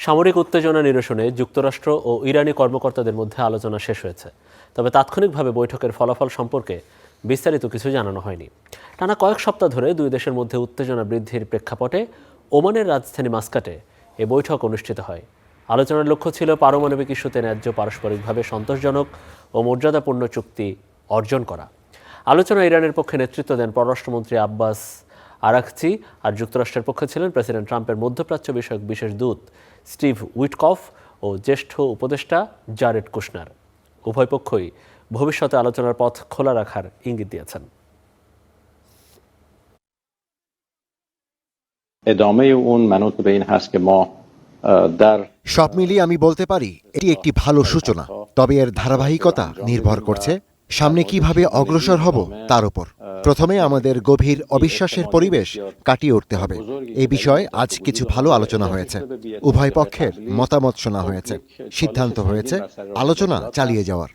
সামরিক উত্তেজনা নিরসনে যুক্তরাষ্ট্র ও ইরানি কর্মকর্তাদের মধ্যে আলোচনা শেষ হয়েছে, তবে তাৎক্ষণিকভাবে বৈঠকের ফলাফল সম্পর্কে বিস্তারিত কিছু জানানো হয়নি। টানা কয়েক সপ্তাহ ধরে দুই দেশের মধ্যে উত্তেজনা বৃদ্ধির প্রেক্ষাপটে ওমানের রাজধানী মাস্কাটে এ বৈঠক অনুষ্ঠিত হয়। আলোচনার লক্ষ্য ছিল পারমাণবিক ইস্যুতে ন্যায্য, পারস্পরিকভাবে সন্তোষজনক ও মর্যাদাপূর্ণ চুক্তি অর্জন করা। আলোচনা ইরানের পক্ষে নেতৃত্ব দেন পররাষ্ট্রমন্ত্রী আব্বাস আরাকচি, আর যুক্তরাষ্ট্রের পক্ষে ছিলেন প্রেসিডেন্ট ট্রাম্পের মধ্যপ্রাচ্য বিষয়ক বিশেষ দূত স্টিভ উইটকফ ও জ্যেষ্ঠ উপদেষ্টা জারেড কুশনার। উভয় পক্ষই ভবিষ্যতে আলোচনার পথ খোলা রাখার ইঙ্গিত দিয়েছেন। সব মিলিয়ে আমি বলতে পারি এটি একটি ভালো সূচনা, তবে এর ধারাবাহিকতা নির্ভর করছে সামনে কিভাবে অগ্রসর হব তার উপর। প্রথমে আমাদের গভীর অবিশ্বাসের পরিবেশ কাটিয়ে উঠতে হবে। এই বিষয়ে আজ কিছু ভালো আলোচনা হয়েছে, উভয় পক্ষের মতামত শোনা হয়েছে, সিদ্ধান্ত হয়েছে আলোচনা চালিয়ে যাওয়ার।